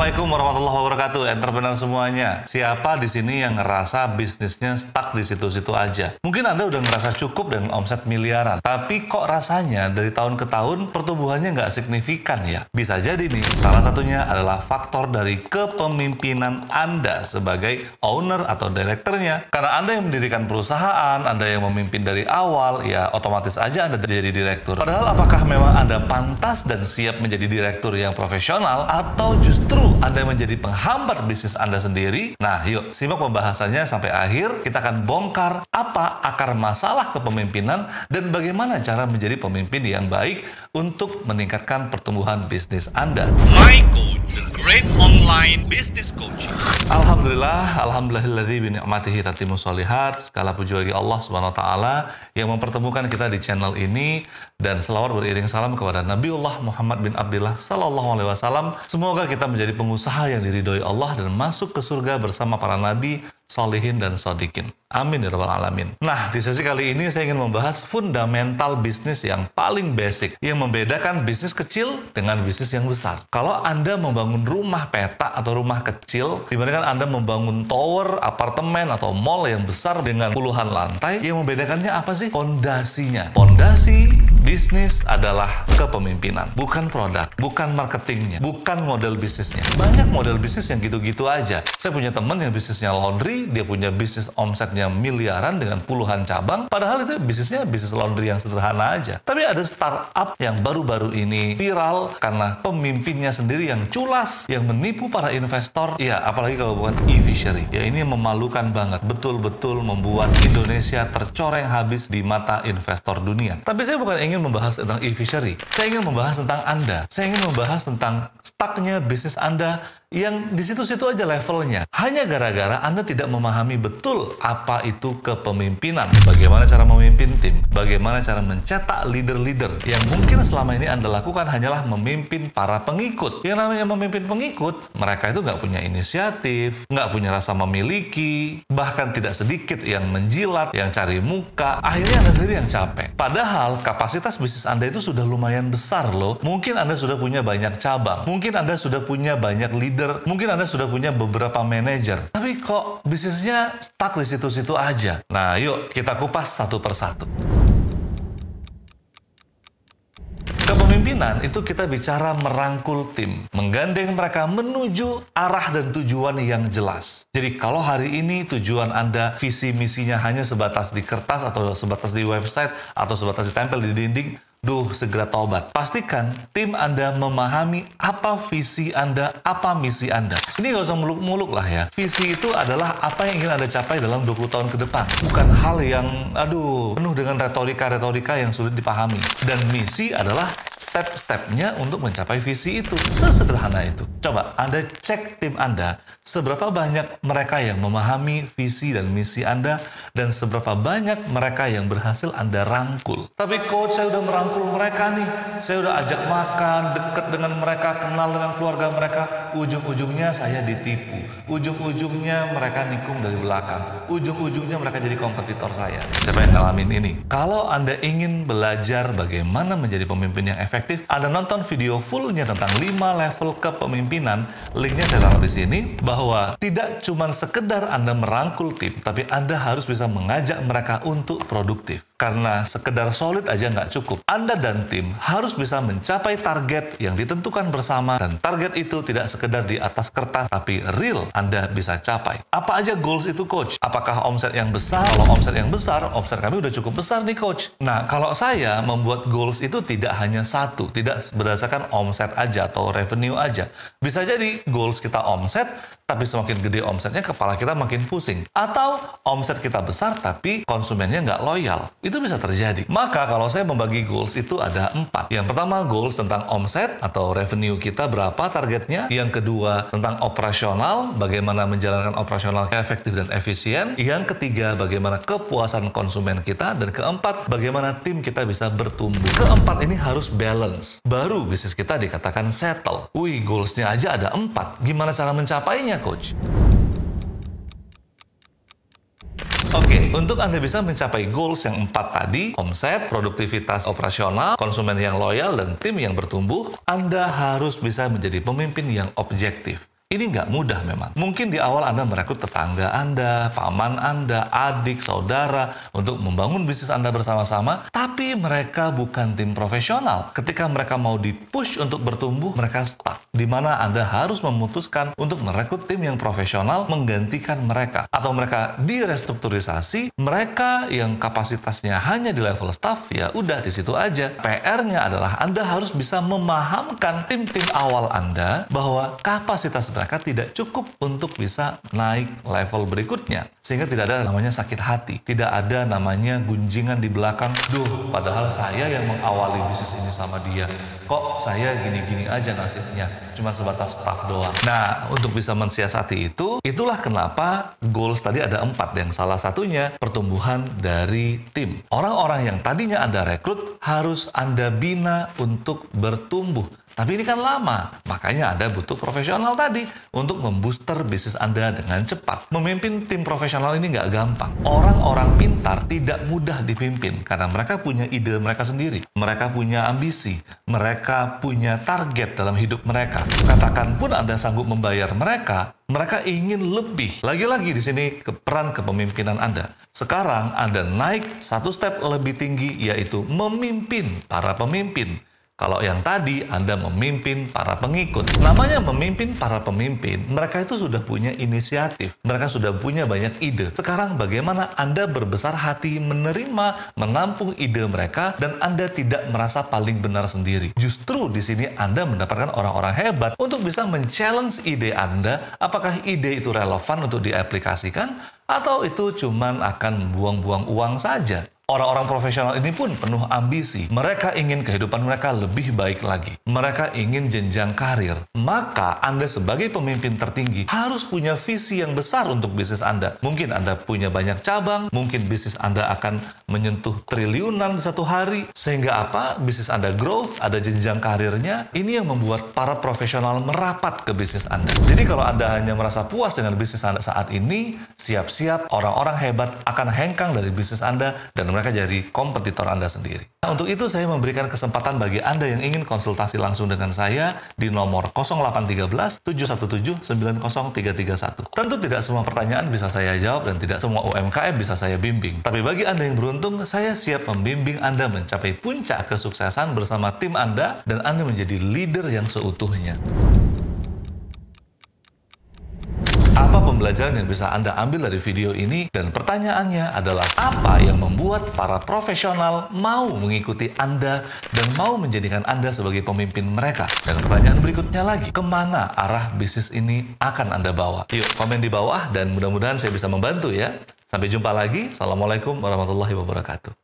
Assalamualaikum warahmatullahi wabarakatuh, entrepreneur semuanya. Siapa di sini yang ngerasa bisnisnya stuck di situ-situ aja? Mungkin Anda udah ngerasa cukup dengan omset miliaran, tapi kok rasanya dari tahun ke tahun pertumbuhannya nggak signifikan ya? Bisa jadi nih, salah satunya adalah faktor dari kepemimpinan Anda sebagai owner atau direkturnya. Karena Anda yang mendirikan perusahaan, Anda yang memimpin dari awal, ya otomatis aja Anda jadi direktur. Padahal apakah memang Anda pantas dan siap menjadi direktur yang profesional, atau justru Anda menjadi penghambat bisnis Anda sendiri? Nah, yuk simak pembahasannya sampai akhir. Kita akan bongkar apa akar masalah kepemimpinan dan bagaimana cara menjadi pemimpin yang baik untuk meningkatkan pertumbuhan bisnis Anda. My Coach, the great online business coaching. Alhamdulillahilladzi bi ni'matihi tatimmus sholihat. Segala puji bagi Allah Subhanahu wa taala yang mempertemukan kita di channel ini, dan selawat beriring salam kepada Nabiullah Muhammad bin Abdillah sallallahu alaihi wasallam. Semoga kita menjadi pengusaha yang diridhoi Allah dan masuk ke surga bersama para nabi, solihin dan sodikin. Amin ya rabbal alamin. Nah, di sesi kali ini saya ingin membahas fundamental bisnis yang paling basic, yang membedakan bisnis kecil dengan bisnis yang besar. Kalau Anda membangun rumah petak atau rumah kecil, dibandingkan Anda membangun tower, apartemen, atau mall yang besar dengan puluhan lantai, yang membedakannya apa sih? Fondasinya. Fondasi bisnis adalah kepemimpinan, bukan produk, bukan marketingnya, bukan model bisnisnya. Banyak model bisnis yang gitu-gitu aja. Saya punya teman yang bisnisnya laundry, dia punya bisnis omsetnya miliaran dengan puluhan cabang, padahal itu bisnisnya bisnis laundry yang sederhana aja. Tapi ada startup yang baru-baru ini viral karena pemimpinnya sendiri yang culas, yang menipu para investor. Ya, apalagi kalau bukan e-fishery. Ya, ini memalukan banget. Betul-betul membuat Indonesia tercoreng habis di mata investor dunia. Tapi saya bukan ingin membahas tentang e-fishery. Saya ingin membahas tentang Anda. Saya ingin membahas tentang stucknya bisnis Anda yang di situ-situ aja levelnya. Hanya gara-gara Anda tidak memahami betul apa itu kepemimpinan. Bagaimana cara memimpin tim. Bagaimana cara mencetak leader-leader. Yang mungkin selama ini Anda lakukan hanyalah memimpin para pengikut. Yang namanya memimpin pengikut, mereka itu nggak punya inisiatif, nggak punya rasa memiliki, bahkan tidak sedikit yang menjilat, yang cari muka. Akhirnya Anda sendiri yang capek. Padahal kapasitas bisnis Anda itu sudah lumayan besar loh. Mungkin Anda sudah punya banyak cabang. Mungkin Anda sudah punya banyak leader. Mungkin Anda sudah punya beberapa manajer. Tapi kok bisnisnya stuck di situ-situ aja? Nah, yuk kita kupas satu persatu. Kepemimpinan itu kita bicara merangkul tim, menggandeng mereka menuju arah dan tujuan yang jelas. Jadi kalau hari ini tujuan Anda, visi misinya hanya sebatas di kertas atau sebatas di website atau sebatas ditempel di dinding, segera tobat. Pastikan tim Anda memahami apa visi Anda, apa misi Anda. Ini nggak usah muluk-muluk lah ya. Visi itu adalah apa yang ingin Anda capai dalam 20 tahun ke depan. Bukan hal yang, penuh dengan retorika-retorika yang sulit dipahami. Dan misi adalah step-stepnya untuk mencapai visi itu. Sesederhana itu. Coba Anda cek tim Anda, seberapa banyak mereka yang memahami visi dan misi Anda, dan seberapa banyak mereka yang berhasil Anda rangkul. Tapi coach, saya udah merangkul mereka nih. Saya udah ajak makan, dekat dengan mereka, kenal dengan keluarga mereka. Ujung-ujungnya saya ditipu. Ujung-ujungnya mereka nikung dari belakang. Ujung-ujungnya mereka jadi kompetitor saya. Siapa yang ngalamin ini? Kalau Anda ingin belajar bagaimana menjadi pemimpin yang efektif, Anda nonton video fullnya tentang 5 level kepemimpinan. Linknya saya taruh di sini. Bahwa tidak cuma sekedar Anda merangkul tim, tapi Anda harus bisa mengajak mereka untuk produktif. Karena sekedar solid aja nggak cukup. Anda dan tim harus bisa mencapai target yang ditentukan bersama, dan target itu tidak sekedar di atas kertas, tapi real Anda bisa capai. Apa aja goals itu, coach? Apakah omset yang besar? Kalau omset yang besar, omset kami udah cukup besar nih, coach. Nah, kalau saya membuat goals itu tidak hanya satu, tidak berdasarkan omset aja atau revenue aja. Bisa jadi goals kita omset, tapi semakin gede omsetnya, kepala kita makin pusing. Atau omset kita besar, tapi konsumennya nggak loyal. Itu bisa terjadi. Maka kalau saya membagi goals itu ada 4. Yang pertama, goals tentang omset atau revenue kita berapa targetnya. Yang kedua, tentang operasional, bagaimana menjalankan operasional efektif dan efisien. Yang ketiga, bagaimana kepuasan konsumen kita. Dan keempat, bagaimana tim kita bisa bertumbuh. Keempat ini harus balance. Baru bisnis kita dikatakan settle. Wih, goalsnya aja ada 4. Gimana cara mencapainya, coach? Oke, untuk Anda bisa mencapai goals yang 4 tadi, omset, produktivitas operasional, konsumen yang loyal, dan tim yang bertumbuh, Anda harus bisa menjadi pemimpin yang objektif. Ini nggak mudah memang. Mungkin di awal Anda merekrut tetangga Anda, paman Anda, adik, saudara untuk membangun bisnis Anda bersama-sama, tapi mereka bukan tim profesional. Ketika mereka mau di-push untuk bertumbuh, mereka stuck. Di mana Anda harus memutuskan untuk merekrut tim yang profesional menggantikan mereka. Atau mereka direstrukturisasi, mereka yang kapasitasnya hanya di level staff, ya udah di situ aja. PR-nya adalah Anda harus bisa memahamkan tim-tim awal Anda bahwa kapasitas mereka tidak cukup untuk bisa naik level berikutnya. Sehingga tidak ada namanya sakit hati. Tidak ada namanya gunjingan di belakang. Duh, padahal saya yang mengawali bisnis ini sama dia. Kok saya gini-gini aja nasibnya. Cuma sebatas staff doang. Nah, untuk bisa mensiasati itu, itulah kenapa goals tadi ada 4. Yang salah satunya pertumbuhan dari tim. Orang-orang yang tadinya Anda rekrut harus Anda bina untuk bertumbuh. Tapi ini kan lama, makanya Anda butuh profesional tadi untuk membooster bisnis Anda dengan cepat. Memimpin tim profesional ini nggak gampang. Orang-orang pintar tidak mudah dipimpin karena mereka punya ide mereka sendiri. Mereka punya ambisi, mereka punya target dalam hidup mereka. Katakan pun Anda sanggup membayar mereka, mereka ingin lebih. Lagi-lagi di sini peran kepemimpinan Anda. Sekarang Anda naik satu step lebih tinggi, yaitu memimpin para pemimpin. Kalau yang tadi Anda memimpin para pengikut. Namanya memimpin para pemimpin, mereka itu sudah punya inisiatif. Mereka sudah punya banyak ide. Sekarang bagaimana Anda berbesar hati menerima, menampung ide mereka, dan Anda tidak merasa paling benar sendiri. Justru di sini Anda mendapatkan orang-orang hebat untuk bisa men-challenge ide Anda, apakah ide itu relevan untuk diaplikasikan, atau itu cuman akan buang-buang uang saja. Orang-orang profesional ini pun penuh ambisi. Mereka ingin kehidupan mereka lebih baik lagi. Mereka ingin jenjang karir. Maka Anda sebagai pemimpin tertinggi harus punya visi yang besar untuk bisnis Anda. Mungkin Anda punya banyak cabang, mungkin bisnis Anda akan menyentuh triliunan satu hari. Sehingga apa? Bisnis Anda growth, ada jenjang karirnya. Ini yang membuat para profesional merapat ke bisnis Anda. Jadi kalau Anda hanya merasa puas dengan bisnis Anda saat ini, siap-siap orang-orang hebat akan hengkang dari bisnis Anda dan mereka jadi kompetitor Anda sendiri. Nah, untuk itu saya memberikan kesempatan bagi Anda yang ingin konsultasi langsung dengan saya di nomor 0813 717 90331. Tentu tidak semua pertanyaan bisa saya jawab dan tidak semua UMKM bisa saya bimbing. Tapi bagi Anda yang beruntung, saya siap membimbing Anda mencapai puncak kesuksesan bersama tim Anda dan Anda menjadi leader yang seutuhnya. Apa pembelajaran yang bisa Anda ambil dari video ini? Dan pertanyaannya adalah, apa yang membuat para profesional mau mengikuti Anda dan mau menjadikan Anda sebagai pemimpin mereka? Dan pertanyaan berikutnya lagi, kemana arah bisnis ini akan Anda bawa? Yuk, komen di bawah dan mudah-mudahan saya bisa membantu ya. Sampai jumpa lagi. Assalamualaikum warahmatullahi wabarakatuh.